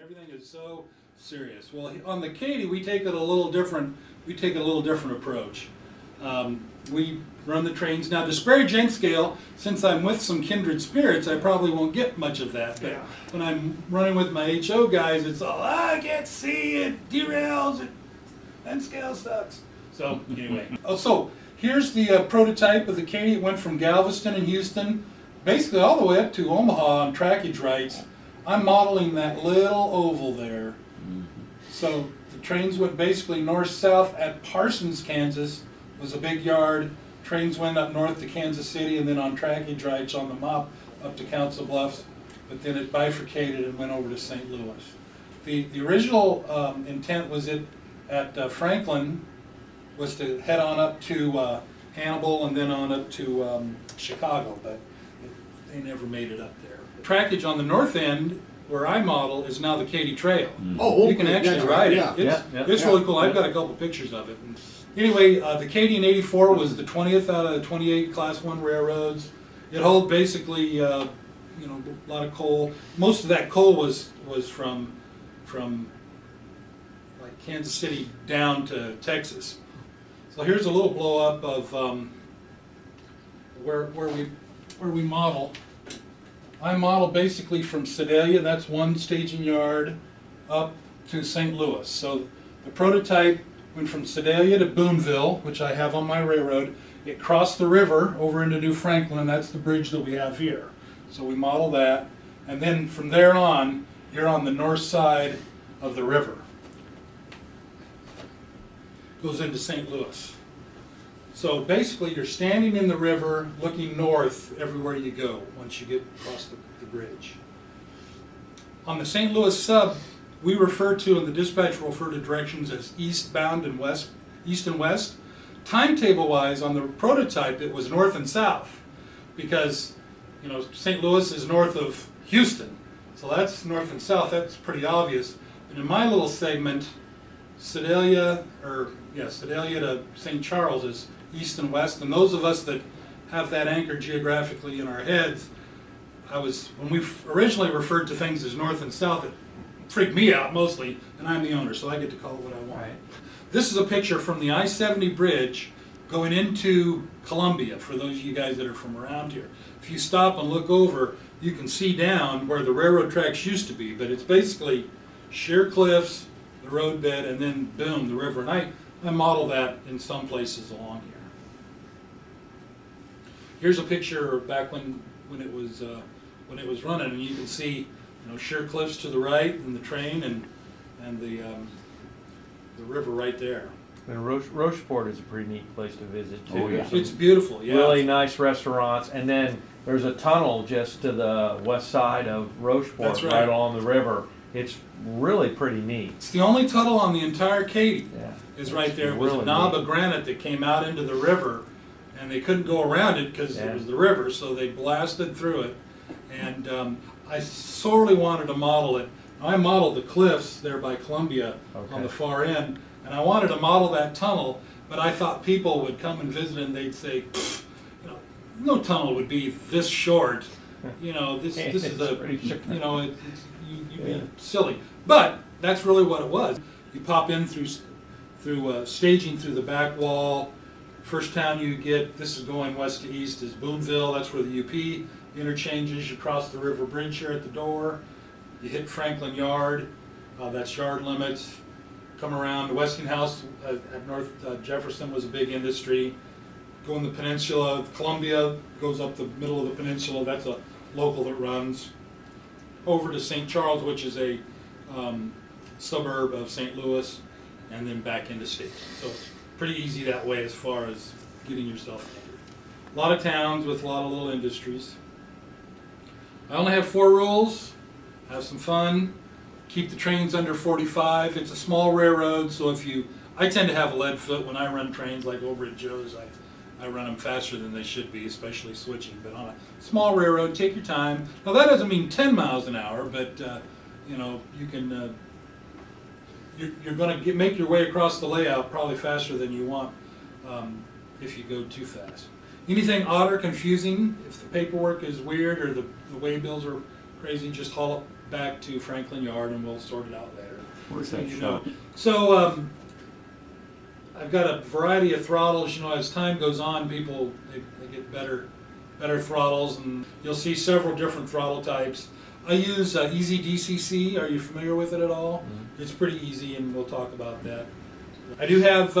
Everything is so serious. Well, on the Katy, we take it a little different. We take a little different approach. We run the trains now. Disparage N scale. Since I'm with some kindred spirits, I probably won't get much of that. But when I'm running with my HO guys, it's all I can't see it, derails it, N scale sucks. So anyway, so here's the prototype of the Katy. It went from Galveston and Houston, basically all the way up to Omaha on trackage rights. I'm modeling that little oval there. So the trains went basically north-south at Parsons, Kansas, was a big yard. Trains went up north to Kansas City and then on trackage rights on the MOP up to Council Bluffs, but then it bifurcated and went over to St. Louis. The original intent was at Franklin was to head on up to Hannibal and then on up to Chicago, but they never made it up there. Trackage on the north end, where I model, is now the Katy Trail. Oh, okay. You can actually ride it. It's really cool. I've got a couple pictures of it. Anyway, the Katy in '84 was the 20th out of the 28 Class 1 railroads. It hauled basically, a lot of coal. Most of that coal was from like Kansas City down to Texas. So here's a little blow up of where we model. I model basically from Sedalia, that's one staging yard, up to St. Louis. So the prototype went from Sedalia to Boonville, which I have on my railroad. It crossed the river over into New Franklin, and that's the bridge that we have here. So we model that, and then from there on, you're on the north side of the river. Goes into St. Louis. So basically you're standing in the river looking north everywhere you go once you get across the bridge. On the St. Louis sub, we refer to, and the dispatch will refer to directions as eastbound and west, east and west. Timetable wise on the prototype it was north and south because St. Louis is north of Houston. So that's north and south, that's pretty obvious. And in my little segment, Sedalia to St. Charles is east and west, and those of us that have that anchor geographically in our heads, when we originally referred to things as north and south, it freaked me out mostly, and I'm the owner, so I get to call it what I want. Right. This is a picture from the I-70 bridge going into Columbia, for those of you guys that are from around here. If you stop and look over, you can see down where the railroad tracks used to be, but it's basically sheer cliffs, the road bed, and then boom, the river. And I model that in some places along here. Here's a picture back when it was running, and you can see sheer cliffs to the right, and the train, and the river right there. And Rocheport is a pretty neat place to visit too. Oh, yeah. It's beautiful. Yeah. Really nice restaurants, and then there's a tunnel just to the west side of Rocheport, right along the river. It's really pretty neat. It's the only tunnel on the entire Katy. Is right there. It was a knob of granite that came out into the river, and they couldn't go around it because it was the river, so they blasted through it. And I sorely wanted to model it. I modeled the cliffs there by Columbia on the far end, and I wanted to model that tunnel, but I thought people would come and visit and they'd say, no tunnel would be this short. This is a, you'd be silly. But that's really what it was. You pop in through staging through the back wall. First town you get, this is going west to east, is Boonville. That's where the UP interchanges. You cross the river bridge here at the door. You hit Franklin Yard. That's yard limits. Come around. The Westinghouse at North Jefferson was a big industry. Go in the peninsula. Columbia goes up the middle of the peninsula. That's a local that runs. Over to St. Charles, which is a suburb of St. Louis, and then back into state. So it's pretty easy that way as far as getting yourself covered. A lot of towns with a lot of little industries. I only have 4 rules. Have some fun. Keep the trains under 45. It's a small railroad, so I tend to have a lead foot when I run trains, like over at Joe's. I run them faster than they should be, especially switching. But on a small railroad, take your time. Now that doesn't mean 10 miles an hour, but you can. You're going to make your way across the layout probably faster than you want if you go too fast. Anything odd or confusing, if the paperwork is weird or the way bills are crazy, just haul back to Franklin Yard and we'll sort it out later. Where's So, that you shop? know. So I've got a variety of throttles. You know, as time goes on, people they get better throttles, and you'll see several different throttle types. I use Easy DCC. Are you familiar with it at all? Mm-hmm. It's pretty easy, and we'll talk about that. I do have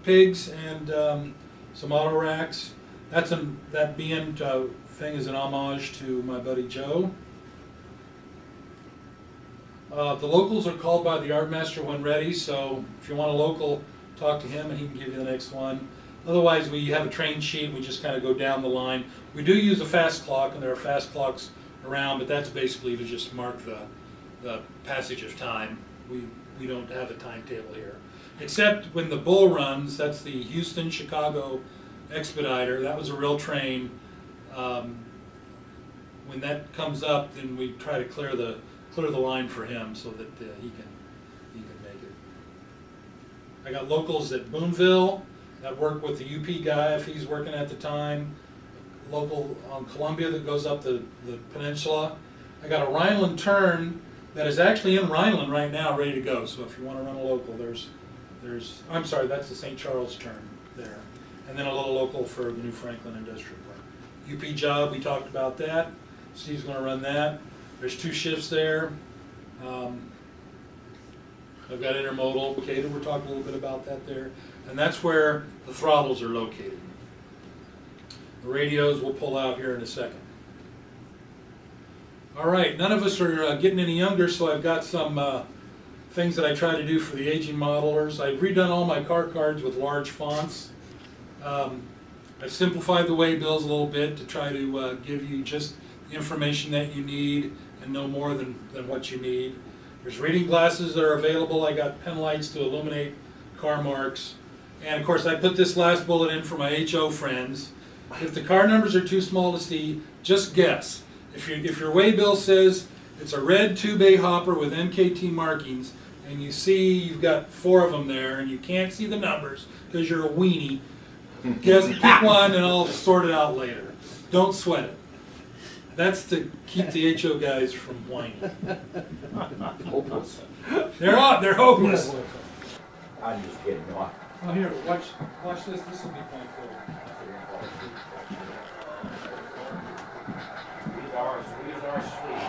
pigs and some auto racks. That BN thing is an homage to my buddy Joe. The locals are called by the yardmaster when ready, so if you want a local, talk to him and he can give you the next one. Otherwise, we have a train sheet, we just kind of go down the line. We do use a fast clock, and there are fast clocks around, but that's basically to just mark the passage of time. We don't have a timetable here. Except when the bull runs, that's the Houston-Chicago Expediter. That was a real train. When that comes up, then we try to clear the line for him so that he can make it. I got locals at Boonville that work with the UP guy if he's working at the time. Local on Columbia that goes up the peninsula. I got a Rhineland turn that is actually in Rhineland right now, ready to go. So if you want to run a local, I'm sorry, that's the St. Charles turn there. And then a little local for the New Franklin Industrial Park. UP job, we talked about that. Steve's going to run that. There's 2 shifts there. I've got intermodal located. We're talking a little bit about that there. And that's where the throttles are located. The radios we'll pull out here in a second. All right, none of us are getting any younger, so I've got some things that I try to do for the aging modelers. I've redone all my car cards with large fonts. I've simplified the waybills a little bit to try to give you just the information that you need and no more than what you need. There's reading glasses that are available. I got pen lights to illuminate car marks. And of course I put this last bullet in for my HO friends. If the car numbers are too small to see, just guess. If your waybill says it's a red 2-bay hopper with MKT markings, and you see you've got 4 of them there, and you can't see the numbers because you're a weenie, pick one and I'll sort it out later. Don't sweat it. That's to keep the HO guys from whining. Hopeless. They're hopeless. I'm just kidding. Come on. Oh, here, watch this. This will be kind of cool. These are sweet.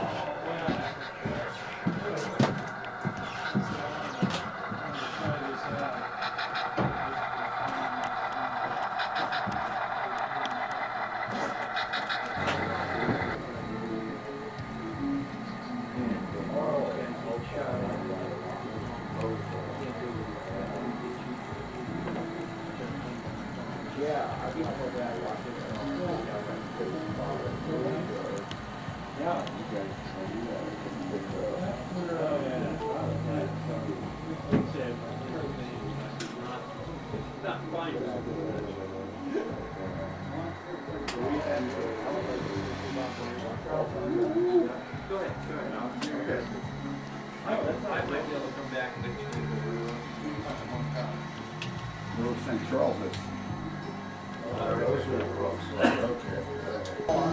St. Charles is.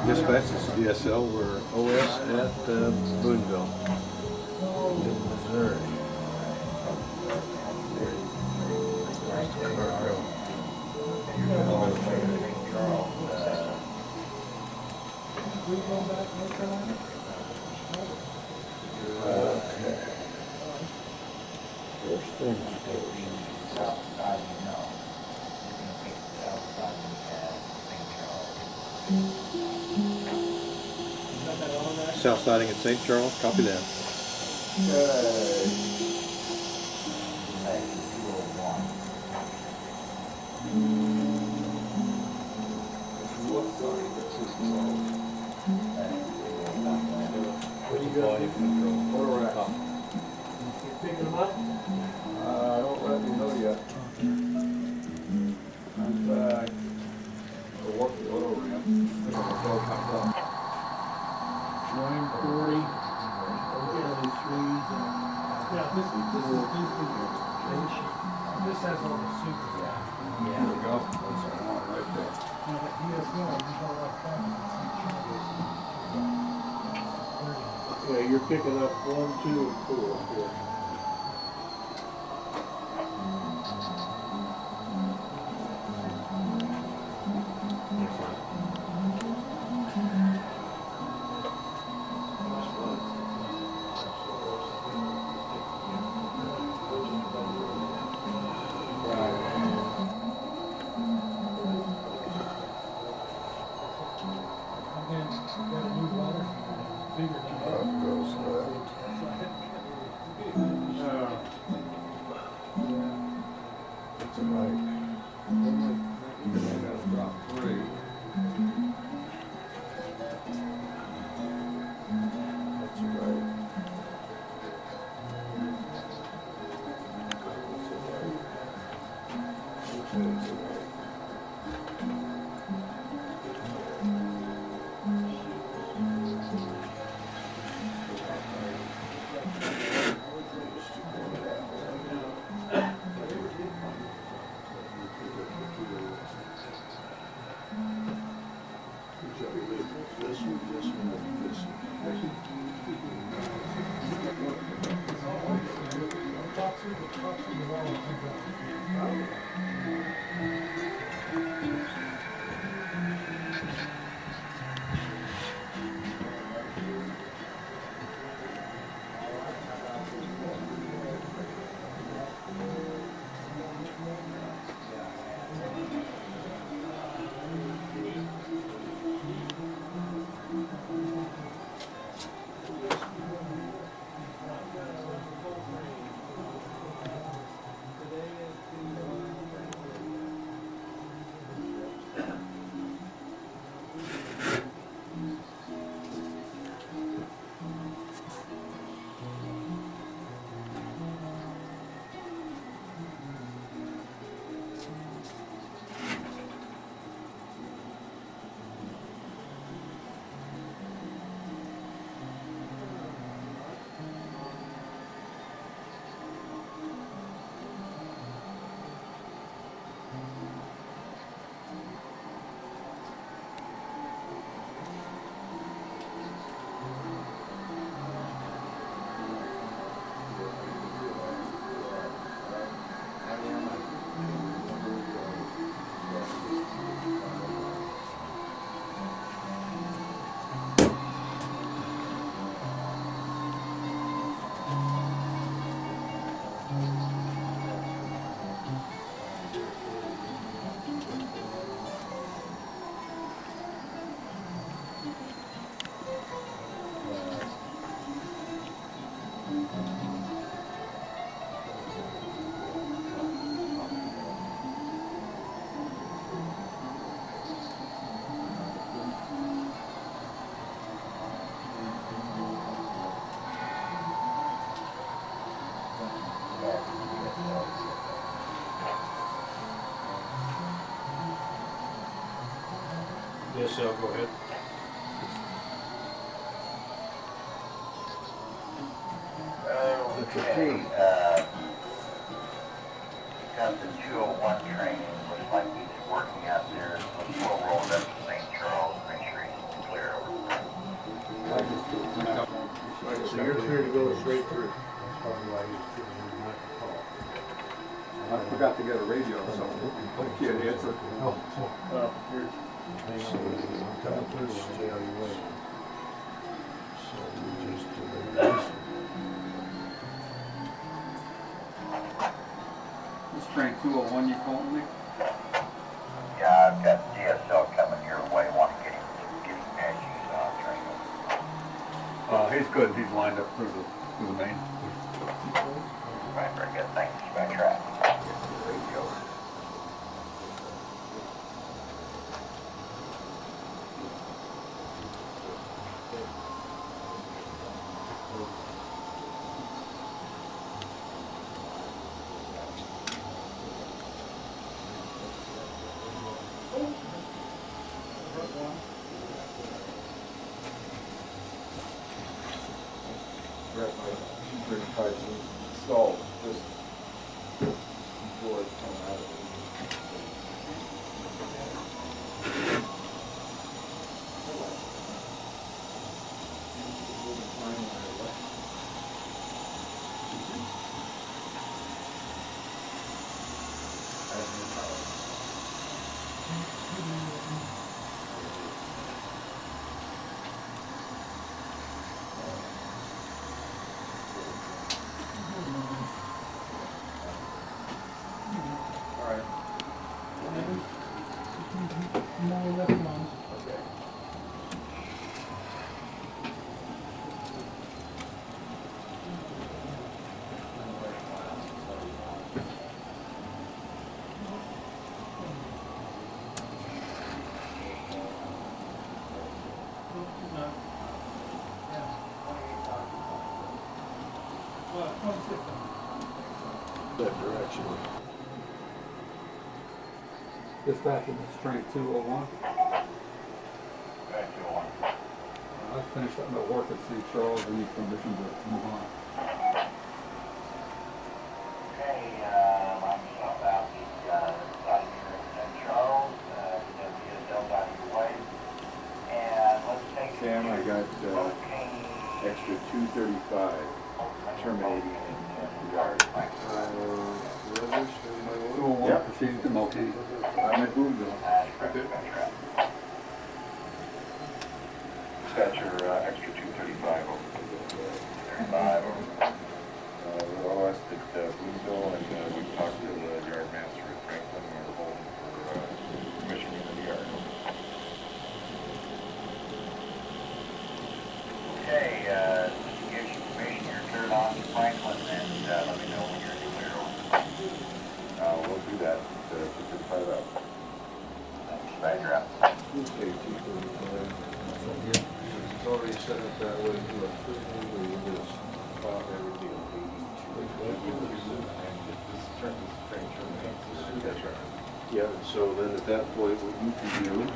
Dispatch, this is DSL, we're OS at Boonville, in Missouri. South siding at St. Charles, copy that. Picking them up? Don't let me know yet. I'm back. I'll work the auto ramp. Line 40, only 3. Yeah, this has all the super. There we go. That's what I want right there. Now, the DSL, you got a lot of traffic in St. Charles. Yeah, you're picking up 1, 2, and 4 here. That's right. I gotta drop 3. That's right. That's right. Yes, Al, go ahead. Okay, got the 201 training, looks like he's working out there, we'll roll it up to St. Charles, make sure he's clear. So you're clear to go straight through. I forgot to get a radio, so I can't answer. This train 201 you calling me? Yeah, I've got DSL coming your way, want to get him patches on training. He's good, he's lined up through the main. Right, very good, thanks, by track. Radio. Bret might bring try to install just before it's coming out of it. That direction. Dispatching this train 201. Train 201. I finished up my work at St. Charles and need permission to move on. Okay, I'm about the side here at St. Charles, WSL out of your way. And let's take Sam, I got cocaine. extra 235 terminating in the yard. 201 Yep. proceeding to Mocaine. I'm at Boonville. Got your extra 235 over. 35 over. We're all asked at Boonville, and we talked to the yard master at Franklin, and we're holding for commissioning of the yard. Okay, this gives you permission to turn on to Franklin and let me know when you're clear. We'll do that, 235 out. Badger out. Okay, 235. It's already set up that way to approval, we will just pop everything on That's right. Yeah, so then at that point, what you can do is,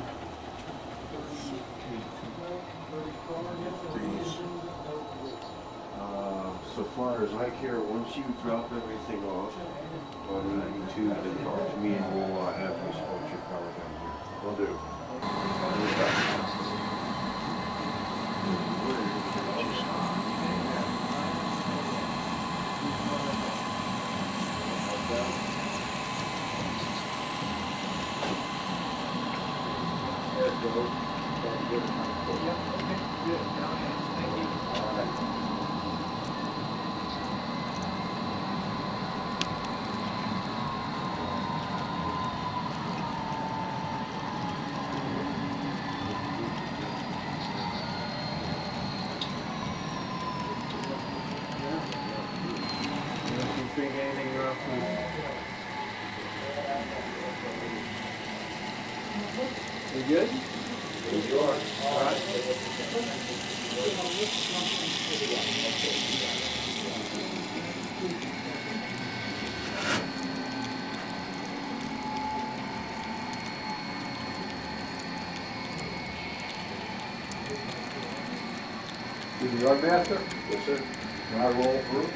so far as I care, once you drop everything off on YouTube, then talk to me and we'll have this bunch of power down here. Will do. You good? You are. To the yard master? Yes, sir. Can I roll through?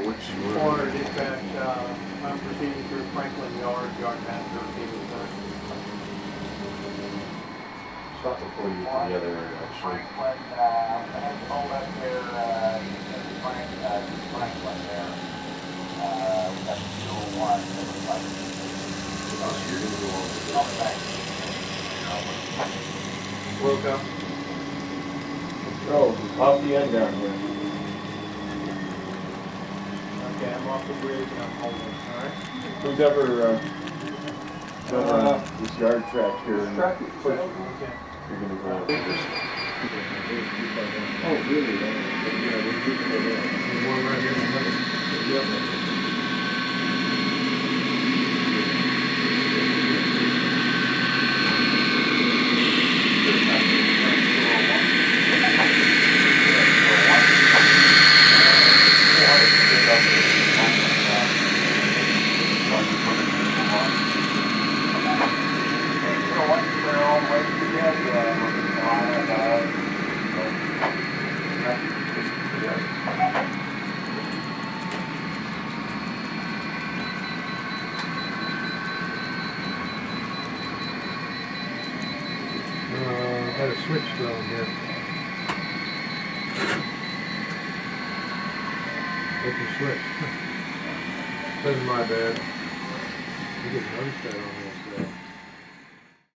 Which Order dispatch, I'm proceeding through Franklin Yard, yard master, receiving time. Stop before you get to the other area, actually. Franklin, hold up there, Franklin there. We got the 201, that was like. you're gonna go on with it. Welcome. Oh, off the end down here. Okay, I'm off the bridge and I'm holding, alright? Who's ever done this yard track here? And Track it, push- Okay. You're gonna go over this. Oh, really? Yeah, we're keeping it in. One right here. Yep. Had a switch thrown here. What's the switch? That's my bad. I didn't notice that on this.